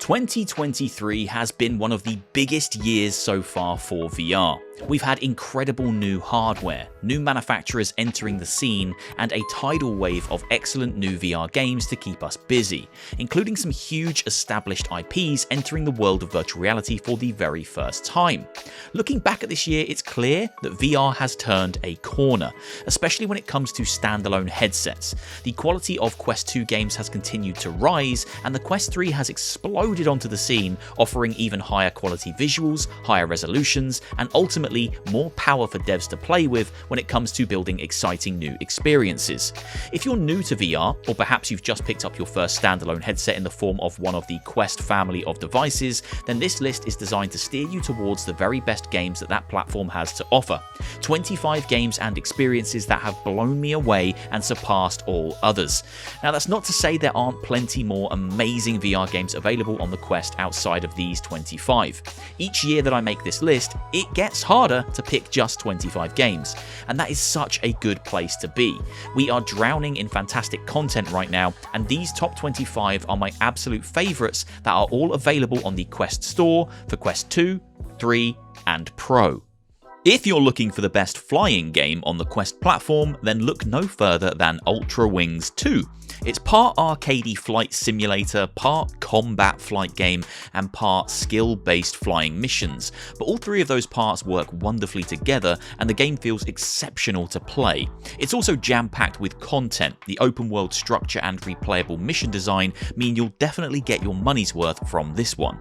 2023 has been one of the biggest years so far for VR. We've had incredible new hardware, new manufacturers entering the scene, and a tidal wave of excellent new VR games to keep us busy, including some huge established IPs entering the world of virtual reality for the very first time. Looking back at this year, it's clear that VR has turned a corner, especially when it comes to standalone headsets. The quality of Quest 2 games has continued to rise, and the Quest 3 has exploded onto the scene, offering even higher quality visuals, higher resolutions, and ultimately more power for devs to play with when it comes to building exciting new experiences. If you're new to VR, or perhaps you've just picked up your first standalone headset in the form of one of the Quest family of devices, then this list is designed to steer you towards the very best games that platform has to offer. 25 games and experiences that have blown me away and surpassed all others. Now, that's not to say there aren't plenty more amazing VR games available on the Quest outside of these 25. Each year that I make this list, it gets harder to pick just 25 games, and that is such a good place to be. We are drowning in fantastic content right now, and these top 25 are my absolute favourites that are all available on the Quest store for Quest 2, 3, and Pro. If you're looking for the best flying game on the Quest platform, then look no further than Ultrawings 2. It's part arcadey flight simulator, part combat flight game, and part skill-based flying missions, but all three of those parts work wonderfully together and the game feels exceptional to play. It's also jam-packed with content. The open world structure and replayable mission design mean you'll definitely get your money's worth from this one.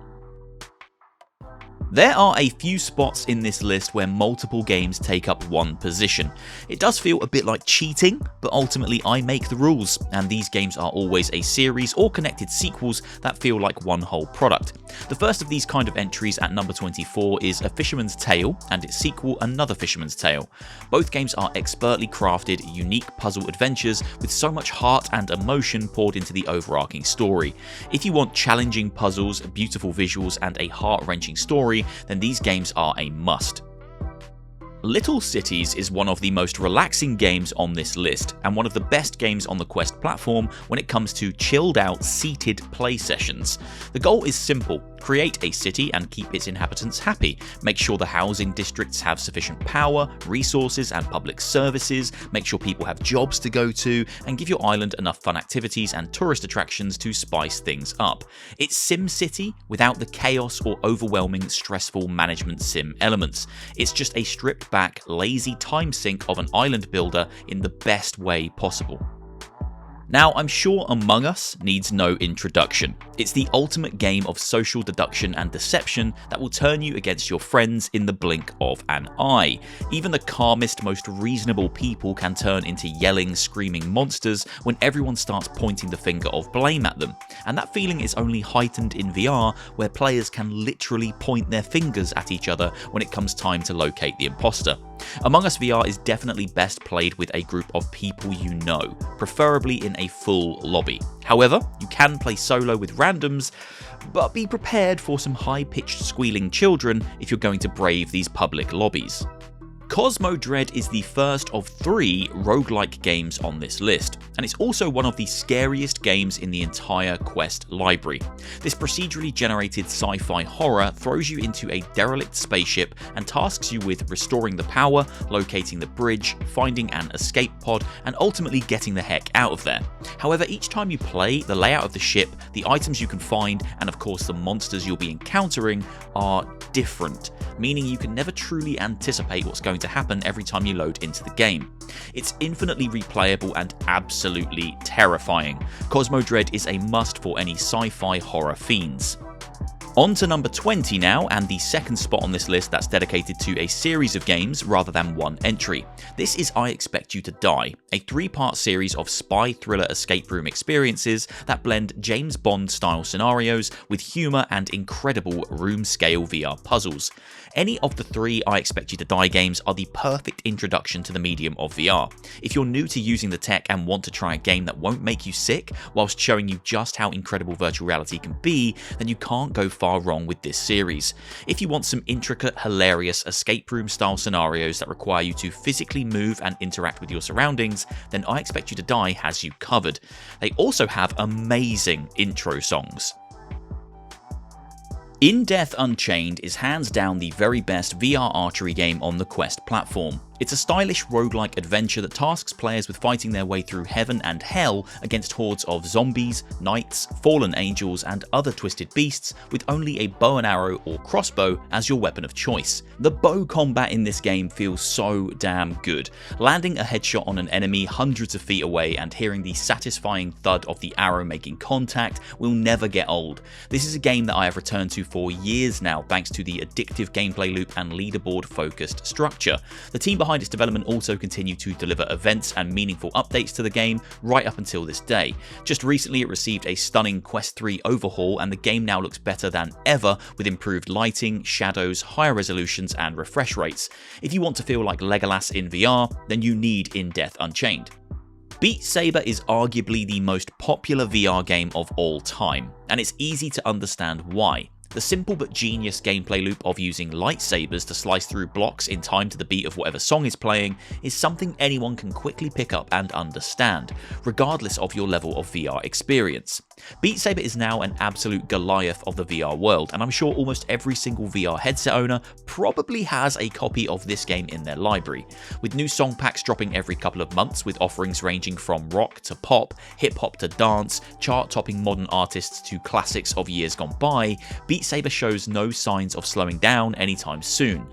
There are a few spots in this list where multiple games take up one position. It does feel a bit like cheating, but ultimately I make the rules, and these games are always a series or connected sequels that feel like one whole product. The first of these kind of entries at number 24 is A Fisherman's Tale and its sequel Another Fisherman's Tale. Both games are expertly crafted, unique puzzle adventures with so much heart and emotion poured into the overarching story. If you want challenging puzzles, beautiful visuals, and a heart-wrenching story, then these games are a must. Little Cities is one of the most relaxing games on this list, and one of the best games on the Quest platform when it comes to chilled out, seated play sessions. The goal is simple: create a city and keep its inhabitants happy. Make sure the housing districts have sufficient power, resources, and public services. Make sure people have jobs to go to, and give your island enough fun activities and tourist attractions to spice things up. It's SimCity without the chaos or overwhelming, stressful management sim elements. It's just a stripped back, lazy time sink of an island builder in the best way possible. Now, I'm sure Among Us needs no introduction. It's the ultimate game of social deduction and deception that will turn you against your friends in the blink of an eye. Even the calmest, most reasonable people can turn into yelling, screaming monsters when everyone starts pointing the finger of blame at them. And that feeling is only heightened in VR, where players can literally point their fingers at each other when it comes time to locate the imposter. Among Us VR is definitely best played with a group of people you know, preferably in a full lobby. However, you can play solo with randoms, but be prepared for some high-pitched squealing children if you're going to brave these public lobbies. Cosmodread is the first of 3 roguelike games on this list, and it's also one of the scariest games in the entire Quest library. This procedurally generated sci-fi horror throws you into a derelict spaceship and tasks you with restoring the power, locating the bridge, finding an escape pod, and ultimately getting the heck out of there. However, each time you play, the layout of the ship, the items you can find, and of course the monsters you'll be encountering are different, meaning you can never truly anticipate what's going to happen every time you load into the game. It's infinitely replayable and absolutely terrifying. Cosmodread is a must for any sci-fi horror fiends. On to number 20 now, and the second spot on this list that's dedicated to a series of games rather than one entry. This is I Expect You to Die, a 3-part series of spy thriller escape room experiences that blend James Bond style scenarios with humour and incredible room scale VR puzzles. Any of the 3 I Expect You to Die games are the perfect introduction to the medium of VR. If you're new to using the tech and want to try a game that won't make you sick whilst showing you just how incredible virtual reality can be, then you can't go far wrong with this series. If you want some intricate, hilarious escape room style scenarios that require you to physically move and interact with your surroundings, then I Expect You to Die has you covered. They also have amazing intro songs. In Death Unchained is hands down the very best VR archery game on the Quest platform. It's a stylish roguelike adventure that tasks players with fighting their way through heaven and hell against hordes of zombies, knights, fallen angels and other twisted beasts with only a bow and arrow or crossbow as your weapon of choice. The bow combat in this game feels so damn good. Landing a headshot on an enemy hundreds of feet away and hearing the satisfying thud of the arrow making contact will never get old. This is a game that I have returned to for years now thanks to the addictive gameplay loop and leaderboard focused structure. The team behind its development also continue to deliver events and meaningful updates to the game right up until this day. Just recently it received a stunning Quest 3 overhaul and the game now looks better than ever with improved lighting, shadows, higher resolutions and refresh rates. If you want to feel like Legolas in VR, then you need In Death Unchained. Beat Saber is arguably the most popular VR game of all time, and it's easy to understand why. The simple but genius gameplay loop of using lightsabers to slice through blocks in time to the beat of whatever song is playing is something anyone can quickly pick up and understand, regardless of your level of VR experience. Beat Saber is now an absolute Goliath of the VR world, and I'm sure almost every single VR headset owner probably has a copy of this game in their library. With new song packs dropping every couple of months with offerings ranging from rock to pop, hip-hop to dance, chart-topping modern artists to classics of years gone by, Beat Saber shows no signs of slowing down anytime soon.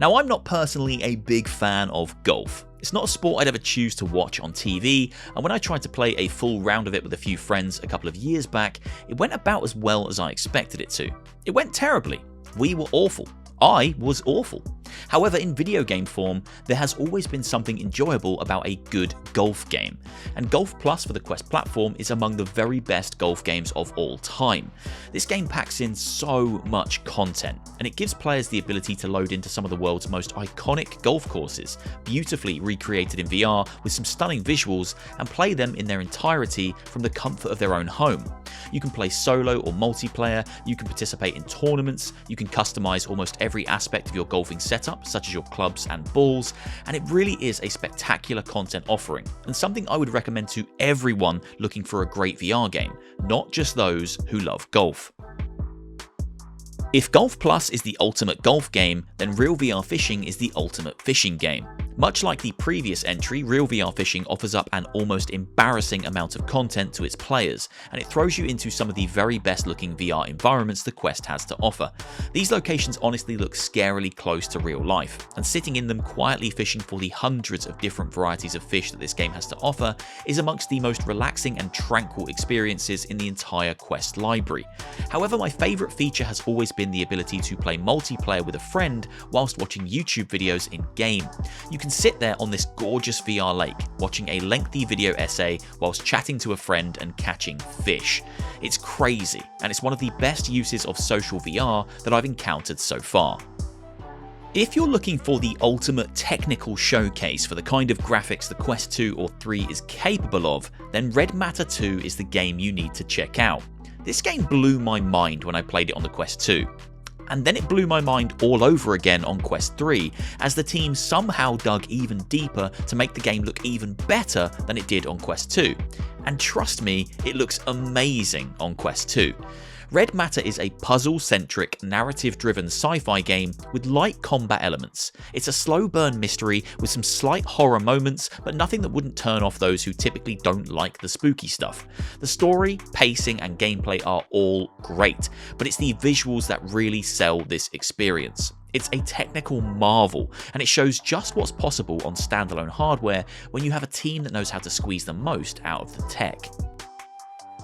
Now, I'm not personally a big fan of golf. It's not a sport I'd ever choose to watch on TV, and when I tried to play a full round of it with a few friends a couple of years back, it went about as well as I expected it to. It went terribly. We were awful. I was awful. However, in video game form, there has always been something enjoyable about a good golf game, and Golf Plus for the Quest platform is among the very best golf games of all time. This game packs in so much content, and it gives players the ability to load into some of the world's most iconic golf courses, beautifully recreated in VR with some stunning visuals, and play them in their entirety from the comfort of their own home. You can play solo or multiplayer, you can participate in tournaments, you can customize almost every aspect of your golfing setup, such as your clubs and balls, and it really is a spectacular content offering, and something I would recommend to everyone looking for a great VR game, not just those who love golf. If Golf Plus is the ultimate golf game, then Real VR Fishing is the ultimate fishing game. Much like the previous entry, Real VR Fishing offers up an almost embarrassing amount of content to its players, and it throws you into some of the very best looking VR environments the Quest has to offer. These locations honestly look scarily close to real life, and sitting in them quietly fishing for the hundreds of different varieties of fish that this game has to offer is amongst the most relaxing and tranquil experiences in the entire Quest library. However, my favourite feature has always been the ability to play multiplayer with a friend whilst watching YouTube videos in-game. You can sit there on this gorgeous VR lake, watching a lengthy video essay whilst chatting to a friend and catching fish. It's crazy, and it's one of the best uses of social VR that I've encountered so far. If you're looking for the ultimate technical showcase for the kind of graphics the Quest 2 or 3 is capable of, then Red Matter 2 is the game you need to check out. This game blew my mind when I played it on the Quest 2. And then it blew my mind all over again on Quest 3, as the team somehow dug even deeper to make the game look even better than it did on Quest 2. And trust me, it looks amazing on Quest 2. Red Matter is a puzzle-centric, narrative-driven sci-fi game with light combat elements. It's a slow-burn mystery with some slight horror moments, but nothing that wouldn't turn off those who typically don't like the spooky stuff. The story, pacing, and gameplay are all great, but it's the visuals that really sell this experience. It's a technical marvel, and it shows just what's possible on standalone hardware when you have a team that knows how to squeeze the most out of the tech.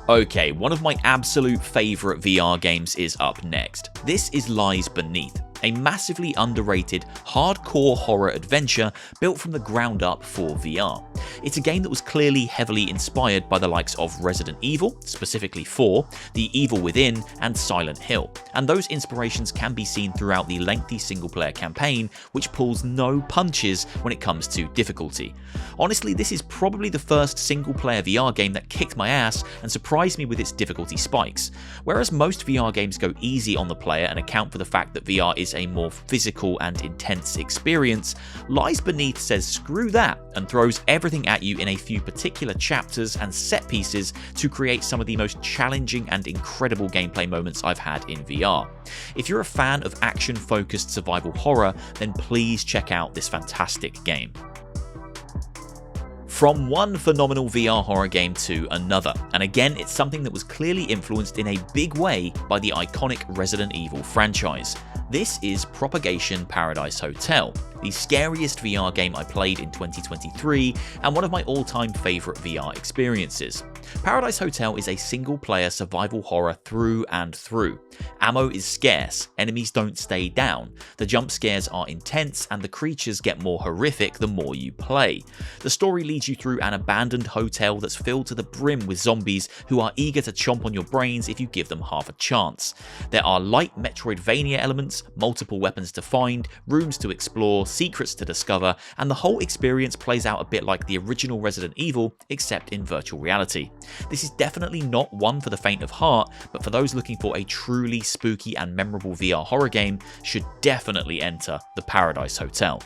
Okay, one of my absolute favourite VR games is up next. This is Lies Beneath, a massively underrated, hardcore horror adventure built from the ground up for VR. It's a game that was clearly heavily inspired by the likes of Resident Evil, specifically 4, The Evil Within, and Silent Hill, and those inspirations can be seen throughout the lengthy single-player campaign, which pulls no punches when it comes to difficulty. Honestly, this is probably the first single-player VR game that kicked my ass and surprised me with its difficulty spikes. Whereas most VR games go easy on the player and account for the fact that VR is is a more physical and intense experience, Lies Beneath says screw that and throws everything at you in a few particular chapters and set pieces to create some of the most challenging and incredible gameplay moments I've had in VR. If you're a fan of action-focused survival horror, then please check out this fantastic game. From one phenomenal VR horror game to another, and again it's something that was clearly influenced in a big way by the iconic Resident Evil franchise. This is Propagation Paradise Hotel, the scariest VR game I played in 2023 and one of my all-time favourite VR experiences. Paradise Hotel is a single-player survival horror through and through. Ammo is scarce, enemies don't stay down, the jump scares are intense, and the creatures get more horrific the more you play. The story leads you through an abandoned hotel that's filled to the brim with zombies who are eager to chomp on your brains if you give them half a chance. There are light Metroidvania elements, multiple weapons to find, rooms to explore, secrets to discover, and the whole experience plays out a bit like the original Resident Evil, except in virtual reality. This is definitely not one for the faint of heart, but for those looking for a truly spooky and memorable VR horror game, should definitely enter the Paradise Hotel.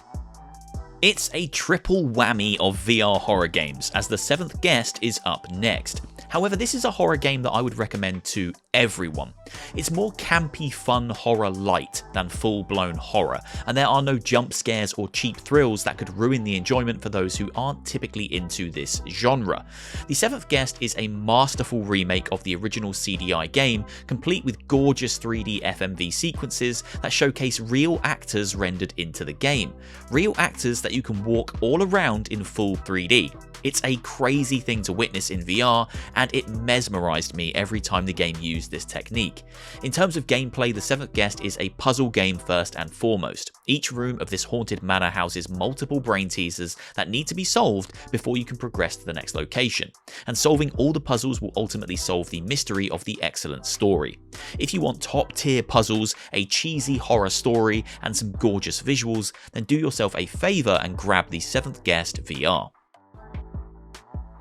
It's a triple whammy of VR horror games, as the seventh guest is up next. However, this is a horror game that I would recommend to everyone. It's more campy fun horror light than full-blown horror, and there are no jump scares or cheap thrills that could ruin the enjoyment for those who aren't typically into this genre. The seventh guest is a masterful remake of the original CDI game, complete with gorgeous 3D FMV sequences that showcase real actors rendered into the game. Real actors that you can walk all around in full 3D. It's a crazy thing to witness in VR, and it mesmerized me every time the game used this technique. In terms of gameplay, the seventh guest is a puzzle game first and foremost. Each room of this haunted manor houses multiple brain teasers that need to be solved before you can progress to the next location, and solving all the puzzles will ultimately solve the mystery of the excellent story. If you want top tier puzzles, a cheesy horror story, and some gorgeous visuals, then do yourself a favor and grab the seventh guest VR.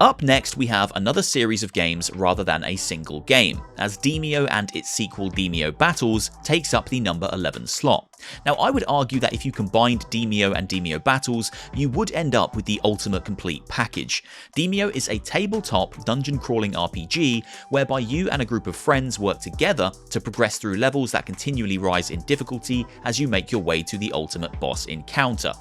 Up next, we have another series of games rather than a single game, as Demeo and its sequel Demeo Battles takes up the number 11 slot. Now, I would argue that if you combined Demeo and Demeo Battles, you would end up with the ultimate complete package. Demeo is a tabletop dungeon crawling RPG whereby you and a group of friends work together to progress through levels that continually rise in difficulty as you make your way to the ultimate boss encounter.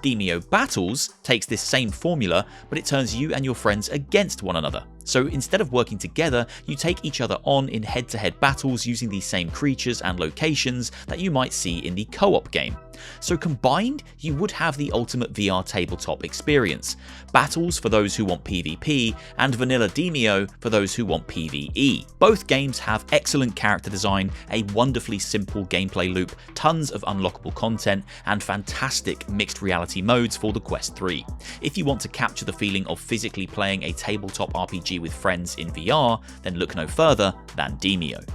Demeo Battles takes this same formula, but it turns you and your friends against one another. So instead of working together, you take each other on in head-to-head battles using the same creatures and locations that you might see in the co-op game. So combined, you would have the ultimate VR tabletop experience. Battles for those who want PvP, and vanilla Demeo for those who want PvE. Both games have excellent character design, a wonderfully simple gameplay loop, tons of unlockable content, and fantastic mixed reality modes for the Quest 3. If you want to capture the feeling of physically playing a tabletop RPG with friends in VR, then look no further than Demeo.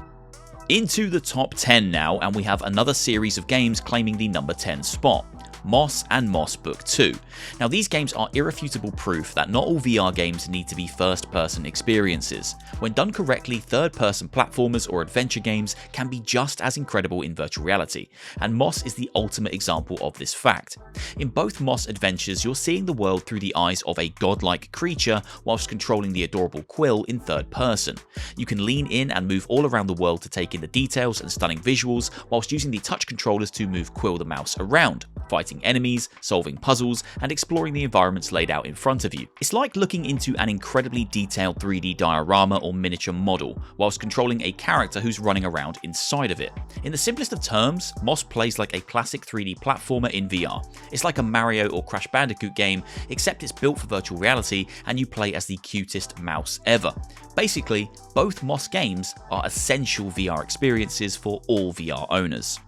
Into the top 10 now, and we have another series of games claiming the number 10 spot. Moss and Moss Book 2. Now, these games are irrefutable proof that not all VR games need to be first-person experiences. When done correctly, third-person platformers or adventure games can be just as incredible in virtual reality, and Moss is the ultimate example of this fact. In both Moss adventures, you're seeing the world through the eyes of a godlike creature whilst controlling the adorable Quill in third person. You can lean in and move all around the world to take in the details and stunning visuals, whilst using the touch controllers to move Quill the mouse around, fighting enemies, solving puzzles, and exploring the environments laid out in front of you. It's like looking into an incredibly detailed 3D diorama or miniature model, whilst controlling a character who's running around inside of it. In the simplest of terms, Moss plays like a classic 3D platformer in VR. It's like a Mario or Crash Bandicoot game, except it's built for virtual reality and you play as the cutest mouse ever. Basically, both Moss games are essential VR experiences for all VR owners.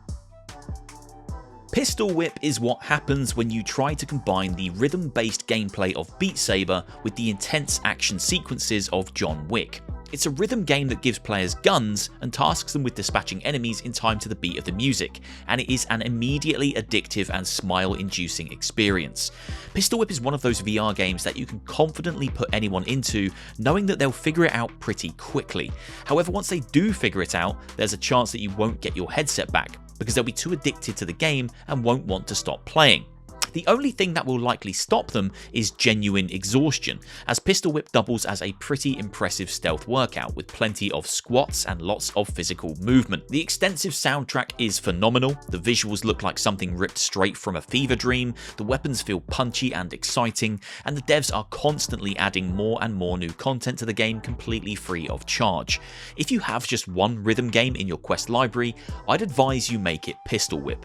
Pistol Whip is what happens when you try to combine the rhythm-based gameplay of Beat Saber with the intense action sequences of John Wick. It's a rhythm game that gives players guns and tasks them with dispatching enemies in time to the beat of the music, and it is an immediately addictive and smile-inducing experience. Pistol Whip is one of those VR games that you can confidently put anyone into, knowing that they'll figure it out pretty quickly. However, once they do figure it out, there's a chance that you won't get your headset back. because they'll be too addicted to the game and won't want to stop playing. The only thing that will likely stop them is genuine exhaustion, as Pistol Whip doubles as a pretty impressive stealth workout with plenty of squats and lots of physical movement. The extensive soundtrack is phenomenal, the visuals look like something ripped straight from a fever dream, the weapons feel punchy and exciting, and the devs are constantly adding more and more new content to the game completely free of charge. If you have just one rhythm game in your quest library, I'd advise you make it Pistol Whip.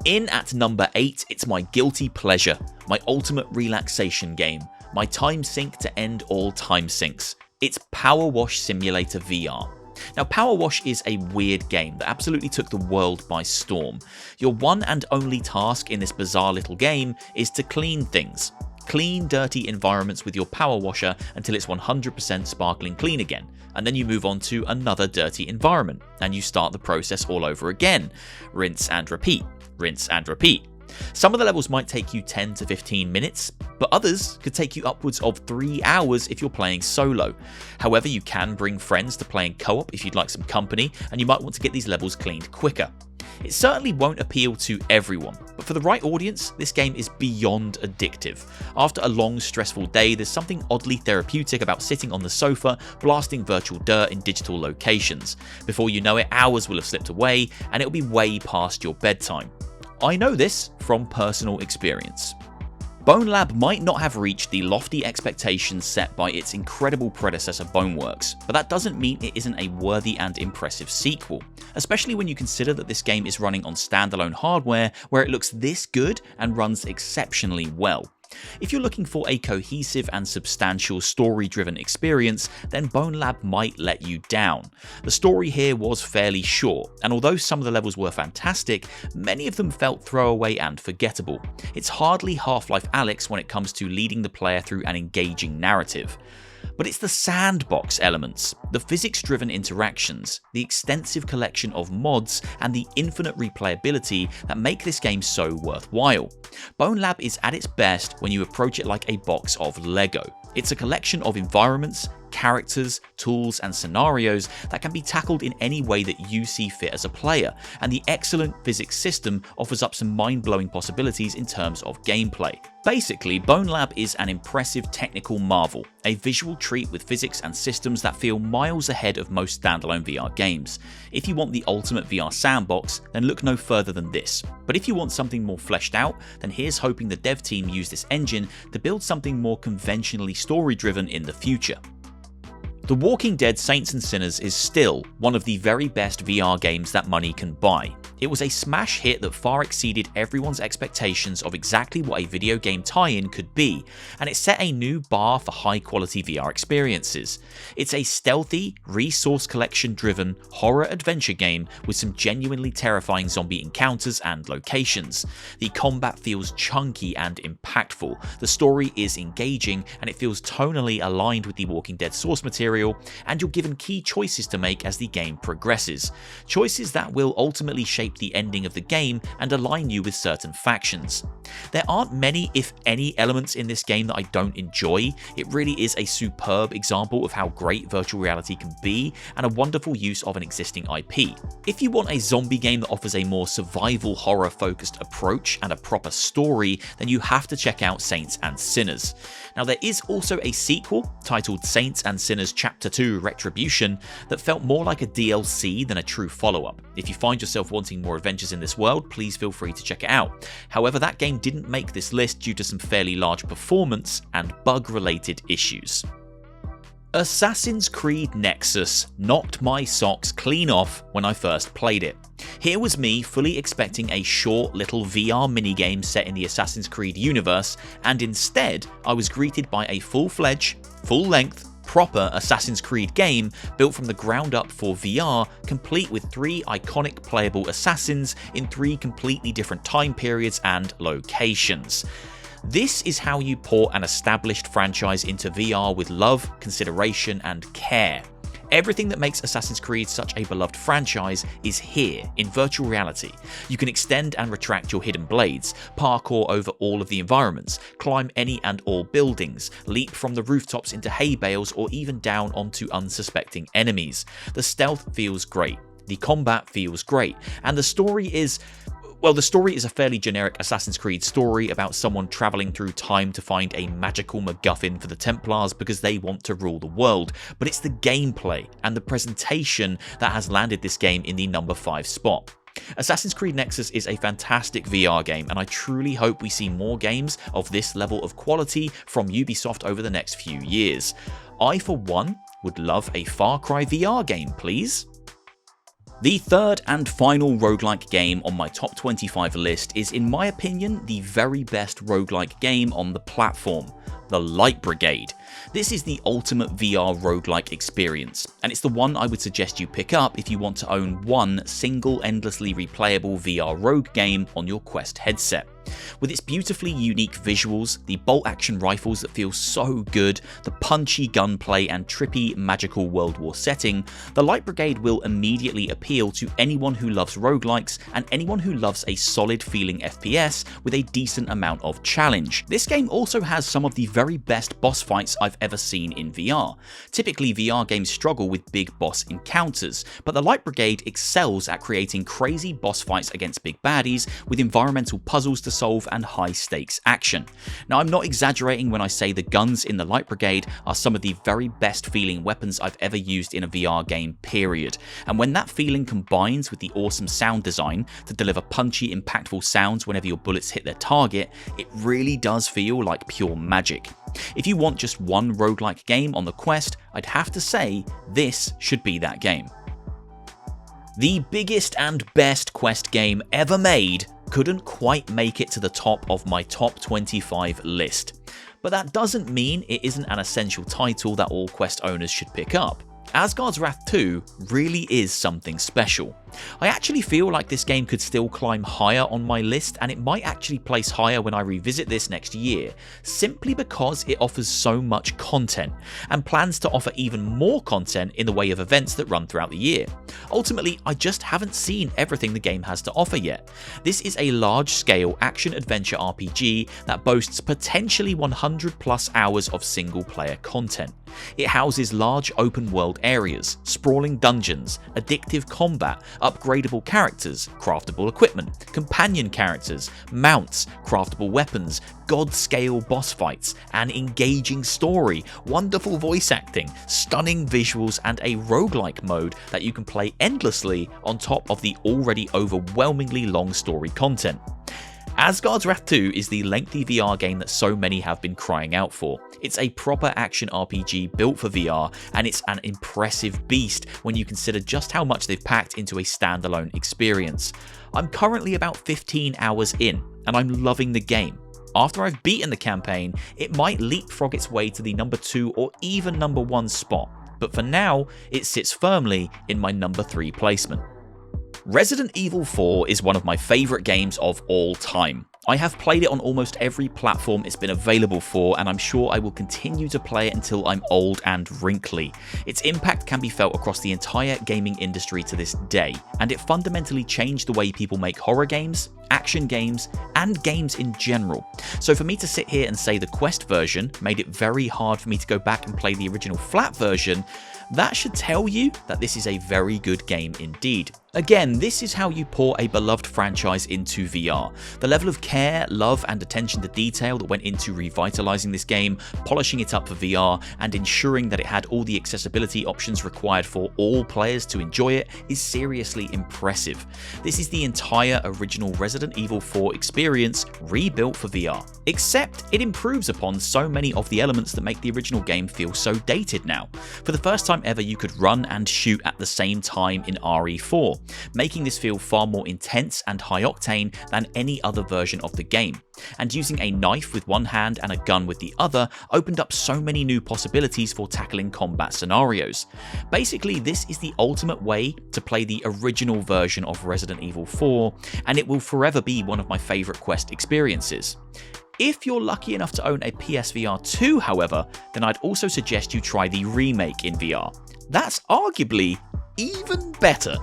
In at number 8, it's my guilty pleasure, my ultimate relaxation game, my time sink to end all time sinks. It's Powerwash Simulator VR. Now, Powerwash is a weird game that absolutely took the world by storm. Your one and only task in this bizarre little game is to clean things. Clean dirty environments with your power washer until it's 100% sparkling clean again, and then you move on to another dirty environment, and you start the process all over again. Rinse and repeat. Rinse and repeat. Some of the levels might take you 10 to 15 minutes, but others could take you upwards of 3 hours if you're playing solo. However, you can bring friends to play in co-op if you'd like some company, and you might want to get these levels cleaned quicker. It certainly won't appeal to everyone, but for the right audience, this game is beyond addictive. After a long, stressful day, there's something oddly therapeutic about sitting on the sofa, blasting virtual dirt in digital locations. Before you know it, hours will have slipped away, and it'll be way past your bedtime. I know this from personal experience. Bonelab might not have reached the lofty expectations set by its incredible predecessor Boneworks, but that doesn't mean it isn't a worthy and impressive sequel, especially when you consider that this game is running on standalone hardware where it looks this good and runs exceptionally well. If you're looking for a cohesive and substantial story-driven experience, then Bonelab might let you down. The story here was fairly short, and although some of the levels were fantastic, many of them felt throwaway and forgettable. It's hardly Half-Life Alyx when it comes to leading the player through an engaging narrative. But it's the sandbox elements, the physics-driven interactions, the extensive collection of mods, and the infinite replayability that make this game so worthwhile. Bonelab is at its best when you approach it like a box of Lego. It's a collection of environments, characters, tools, and scenarios that can be tackled in any way that you see fit as a player, and the excellent physics system offers up some mind-blowing possibilities in terms of gameplay. Basically, Bonelab is an impressive technical marvel, a visual treat with physics and systems that feel miles ahead of most standalone VR games. If you want the ultimate VR sandbox, then look no further than this. But if you want something more fleshed out, then here's hoping the dev team use this engine to build something more conventionally story-driven in the future. The Walking Dead Saints and Sinners is still one of the very best VR games that money can buy. It was a smash hit that far exceeded everyone's expectations of exactly what a video game tie-in could be, and it set a new bar for high-quality VR experiences. It's a stealthy, resource collection-driven horror adventure game with some genuinely terrifying zombie encounters and locations. The combat feels chunky and impactful, the story is engaging, and it feels tonally aligned with the Walking Dead source material, and you're given key choices to make as the game progresses. Choices that will ultimately shape the ending of the game and align you with certain factions. There aren't many, if any, elements in this game that I don't enjoy. It really is a superb example of how great virtual reality can be and a wonderful use of an existing IP. If you want a zombie game that offers a more survival horror focused approach and a proper story, then you have to check out Saints and Sinners. Now, there is also a sequel titled Saints and Sinners Chapter 2 Retribution that felt more like a DLC than a true follow-up. If you find yourself wanting more adventures in this world, please feel free to check it out. However, that game didn't make this list due to some fairly large performance and bug-related issues. Assassin's Creed Nexus knocked my socks clean off when I first played it. Here was me fully expecting a short little VR minigame set in the Assassin's Creed universe, and instead I was greeted by a full-fledged, full-length, proper Assassin's Creed game built from the ground up for VR, complete with 3 iconic playable assassins in 3 completely different time periods and locations. This is how you port an established franchise into VR with love, consideration, and care. Everything that makes Assassin's Creed such a beloved franchise is here in virtual reality. You can extend and retract your hidden blades, parkour over all of the environments, climb any and all buildings, leap from the rooftops into hay bales, or even down onto unsuspecting enemies. The stealth feels great. the combat feels great, and the story is... well, the story is a fairly generic Assassin's Creed story about someone travelling through time to find a magical MacGuffin for the Templars because they want to rule the world, but it's the gameplay and the presentation that has landed this game in the number 5 spot. Assassin's Creed Nexus is a fantastic VR game, and I truly hope we see more games of this level of quality from Ubisoft over the next few years. I, for one, would love a Far Cry VR game, please. The third and final roguelike game on my top 25 list is, in my opinion, the very best roguelike game on the platform, the Light Brigade. This is the ultimate VR roguelike experience, and it's the one I would suggest you pick up if you want to own one single endlessly replayable VR rogue game on your Quest headset. With its beautifully unique visuals, the bolt-action rifles that feel so good, the punchy gunplay and trippy magical World War setting, the Light Brigade will immediately appeal to anyone who loves roguelikes and anyone who loves a solid feeling FPS with a decent amount of challenge. This game also has some of the very best boss fights I've ever seen in VR. Typically, VR games struggle with big boss encounters, but the Light Brigade excels at creating crazy boss fights against big baddies with environmental puzzles to solve and high stakes action. Now, I'm not exaggerating when I say the guns in the Light Brigade are some of the very best feeling weapons I've ever used in a VR game, period. And when that feeling combines with the awesome sound design to deliver punchy, impactful sounds whenever your bullets hit their target, it really does feel like pure magic. If you want just one roguelike game on the Quest, I'd have to say this should be that game. The biggest and best Quest game ever made couldn't quite make it to the top of my top 25 list. But that doesn't mean it isn't an essential title that all Quest owners should pick up. Asgards Wrath 2 really is something special. I actually feel like this game could still climb higher on my list, and it might actually place higher when I revisit this next year, simply because it offers so much content, and plans to offer even more content in the way of events that run throughout the year. Ultimately, I just haven't seen everything the game has to offer yet. This is a large-scale action-adventure RPG that boasts potentially 100 plus hours of single-player content. It houses large open-world areas, sprawling dungeons, addictive combat, upgradable characters, craftable equipment, companion characters, mounts, craftable weapons, god-scale boss fights, an engaging story, wonderful voice acting, stunning visuals, and a roguelike mode that you can play endlessly on top of the already overwhelmingly long story content. Asgards Wrath 2 is the lengthy VR game that so many have been crying out for. It's a proper action RPG built for VR, and it's an impressive beast when you consider just how much they've packed into a standalone experience. I'm currently about 15 hours in, and I'm loving the game. After I've beaten the campaign, it might leapfrog its way to the number 2 or even number 1 spot, but for now, it sits firmly in my number 3 placement. Resident Evil 4 is one of my favourite games of all time. I have played it on almost every platform it's been available for, and I'm sure I will continue to play it until I'm old and wrinkly. Its impact can be felt across the entire gaming industry to this day, and it fundamentally changed the way people make horror games, action games, and games in general. So for me to sit here and say the Quest version made it very hard for me to go back and play the original flat version, that should tell you that this is a very good game indeed. Again, this is how you pour a beloved franchise into VR. The level of care, love, and attention to detail that went into revitalizing this game, polishing it up for VR, and ensuring that it had all the accessibility options required for all players to enjoy it is seriously impressive. This is the entire original Resident Evil 4 experience rebuilt for VR, except it improves upon so many of the elements that make the original game feel so dated now. For the first time ever, you could run and shoot at the same time in RE4, making this feel far more intense and high octane than any other version of the game. And using a knife with one hand and a gun with the other opened up so many new possibilities for tackling combat scenarios. Basically, this is the ultimate way to play the original version of Resident Evil 4, and it will forever be one of my favourite Quest experiences. If you're lucky enough to own a PSVR 2, however, then I'd also suggest you try the remake in VR. That's arguably even better.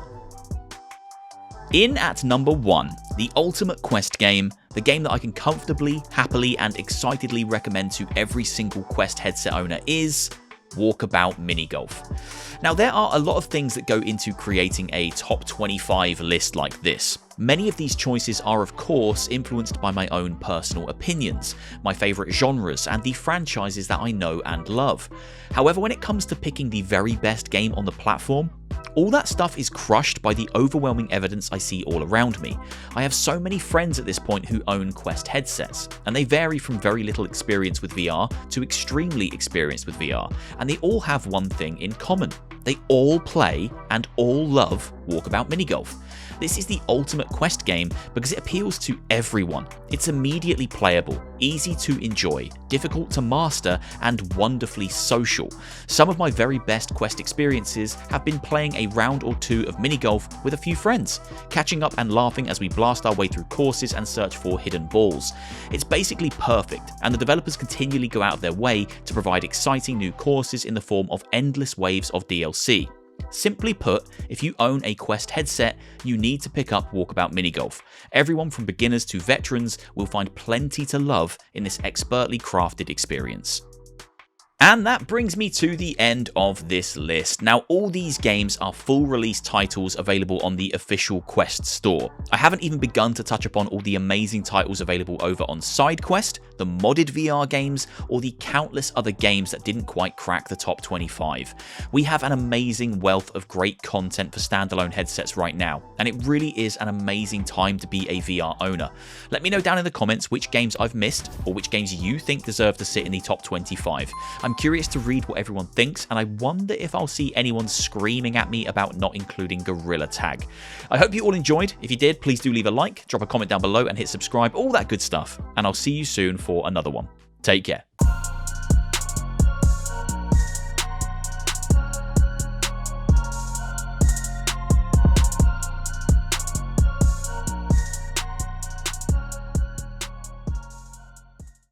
In at number 1, the ultimate Quest game, the game that I can comfortably, happily, and excitedly recommend to every single Quest headset owner is Walkabout Minigolf. Now, there are a lot of things that go into creating a top 25 list like this. Many of these choices are, of course, influenced by my own personal opinions, my favourite genres, and the franchises that I know and love. However, when it comes to picking the very best game on the platform, all that stuff is crushed by the overwhelming evidence I see all around me. I have so many friends at this point who own Quest headsets, and they vary from very little experience with VR to extremely experienced with VR, and they all have one thing in common. They all play and all love Walkabout Minigolf. This is the ultimate Quest game because it appeals to everyone. It's immediately playable, easy to enjoy, difficult to master, and wonderfully social. Some of my very best Quest experiences have been playing a round or two of minigolf with a few friends, catching up and laughing as we blast our way through courses and search for hidden balls. It's basically perfect, and the developers continually go out of their way to provide exciting new courses in the form of endless waves of DLC. Simply put, if you own a Quest headset, you need to pick up Walkabout Minigolf. Everyone from beginners to veterans will find plenty to love in this expertly crafted experience. And that brings me to the end of this list. Now, all these games are full release titles available on the official Quest store. I haven't even begun to touch upon all the amazing titles available over on SideQuest, the modded VR games, or the countless other games that didn't quite crack the top 25. We have an amazing wealth of great content for standalone headsets right now, and it really is an amazing time to be a VR owner. Let me know down in the comments which games I've missed, or which games you think deserve to sit in the top 25. I'm curious to read what everyone thinks, and I wonder if I'll see anyone screaming at me about not including Gorilla Tag. I hope you all enjoyed. If you did, please do leave a like, drop a comment down below, and hit subscribe, all that good stuff. And I'll see you soon for another one. Take care.